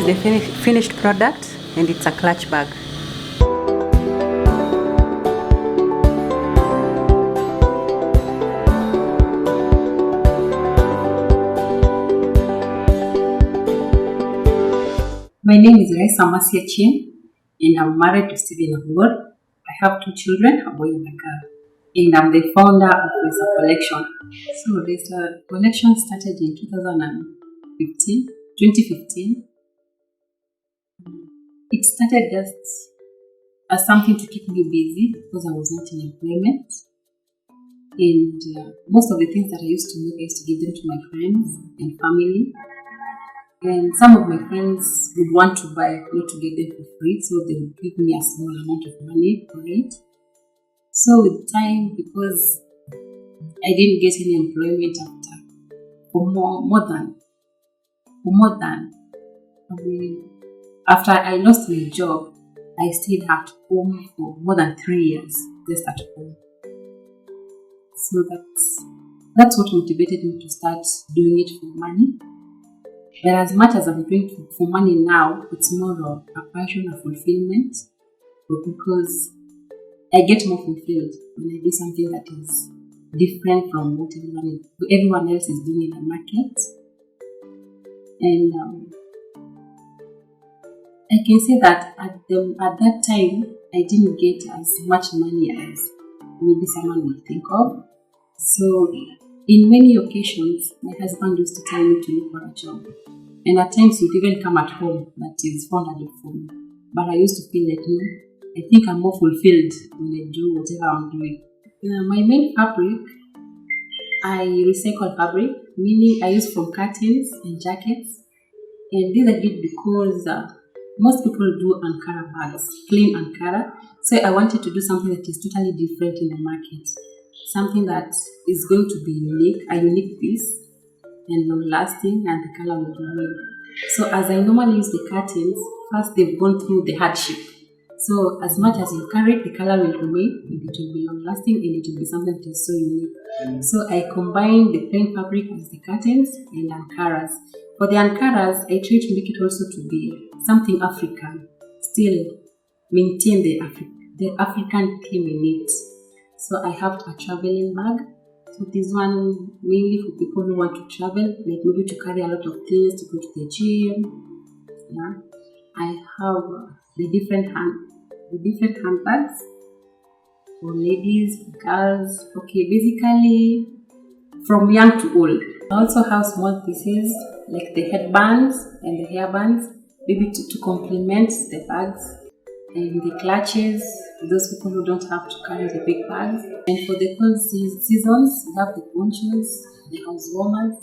the finished product, and it's a clutch bag. My name is Raisa and I'm married to Stephen Award. I have 2 children, a boy and a girl. And I'm the founder of Raisa Collection. So Raisa Collection started in 2015. It started just as something to keep me busy because I was not in employment. And most of the things that I used to make, I used to give them to my friends and family. And some of my friends would want to buy, not to get them for free, so they would give me a small amount of money for it. So with time, because I didn't get any employment after I lost my job, I stayed at home for more than 3 years, just at home. So that's what motivated me to start doing it for money. But as much as I'm doing it for money now, it's more of a passion, a fulfillment, because I get more fulfilled when I do something that is different from what everyone else is doing in the market. And I can say that at that time, I didn't get as much money as maybe someone would think of. So in many occasions, my husband used to tell me to look for a job. And at times, he would even come at home that is funded for me. But I used to feel like, no, I think I'm more fulfilled when I do whatever I'm doing. My main fabric, I recycle fabric, meaning I use from curtains and jackets. And this I did because most people do Ankara bags, plain Ankara. So I wanted to do something that is totally different in the market. Something that is going to be unique, a unique piece and long-lasting, and the color will remain. So as I normally use the curtains, first they've gone through the hardship. So as much as you carry it, the color will remain, and it will be long-lasting, and it will be something that is so unique. So I combine the plain fabric as the curtains and Ankaras. For the Ankaras, I try to make it also to be something African, still maintain the African theme in it. So I have a traveling bag. So this one mainly for people who want to travel, like maybe to carry a lot of things, to go to the gym. Yeah. I have the different handbags for ladies, for girls. Okay, basically from young to old. I also have small pieces like the headbands and the hairbands, maybe to complement the bags. And the clutches, those people who don't have to carry the big bags. And for the cold seasons, we have the ponchos, the house warmers.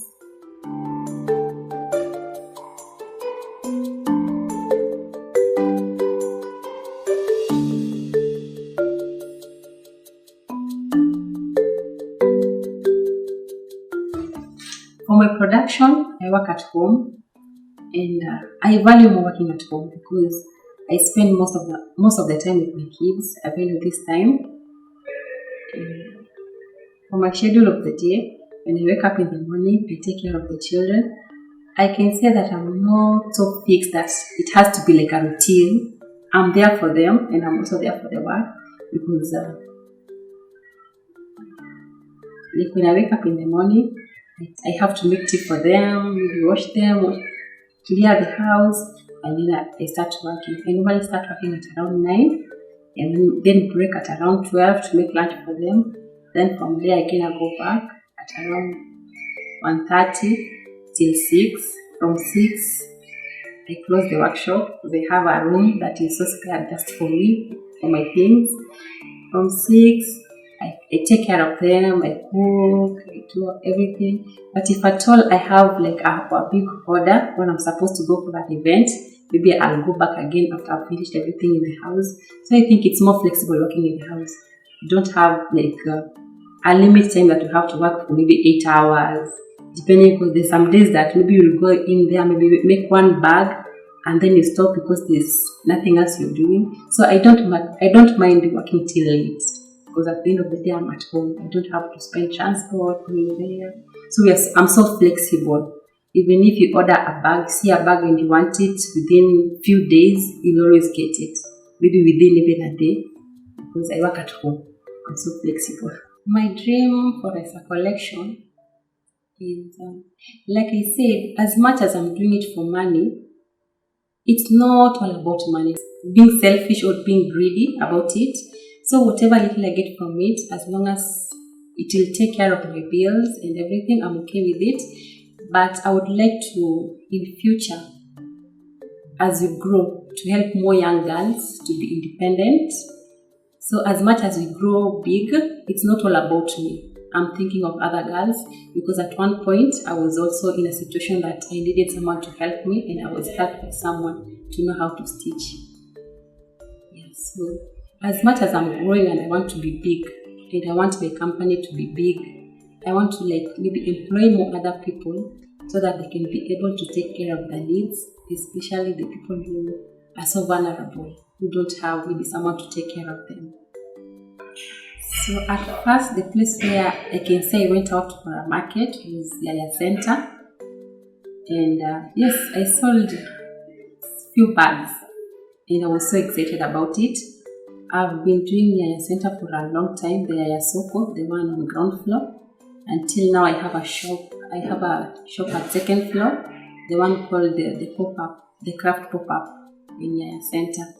For my production, I work at home, and I value more working at home because I spend most of the time with my kids. I value this time. For my schedule of the day, when I wake up in the morning, I take care of the children. I can say that I'm not so fixed that it has to be like a routine. I'm there for them, and I'm also there for the work because like when I wake up in the morning, I have to make tea for them, maybe wash them, clear the house. And then I start working. I normally start working at around 9 and then break at around 12 to make lunch for them. Then from there again I go back at around 1:30 till 6. From 6 I close the workshop. They have a room that is so spared just for me, for my things. From 6 I take care of them, I cook, I do everything. But if at all I have like a big order when I'm supposed to go for that event, maybe I'll go back again after I've finished everything in the house. So I think it's more flexible working in the house. You don't have like a limit time that you have to work for maybe 8 hours, depending, because there's some days that maybe you'll go in there, maybe make one bag and then you stop because there's nothing else you're doing. So I don't mind working till late, because at the end of the day I'm at home. I don't have to spend transport going there. So yes, I'm so flexible. Even if you order a bag, see a bag and you want it within few days, you'll always get it. Maybe within even a day, because I work at home. I'm so flexible. My dream for Raisa Collection is, like I said, as much as I'm doing it for money, it's not all about money. Being selfish or being greedy about it. So whatever little I get from it, as long as it will take care of my bills and everything, I'm okay with it. But I would like to, in future, as we grow, to help more young girls to be independent. So as much as we grow big, it's not all about me. I'm thinking of other girls, because at one point I was also in a situation that I needed someone to help me, and I was helped by someone to know how to stitch. Yes, so as much as I'm growing and I want to be big, and I want my company to be big, I want to maybe employ more other people so that they can be able to take care of their needs, especially the people who are so vulnerable, who don't have maybe someone to take care of them. So at first, the place where I can say I went out for a market was Yaya Center. And yes, I sold few bags and I was so excited about it. I've been doing Yaya Center for a long time, the Yaya Soko, the one on the ground floor. Until now I have a shop. I have a shop at second floor, the one called the pop-up, the craft pop-up in Yaya Center.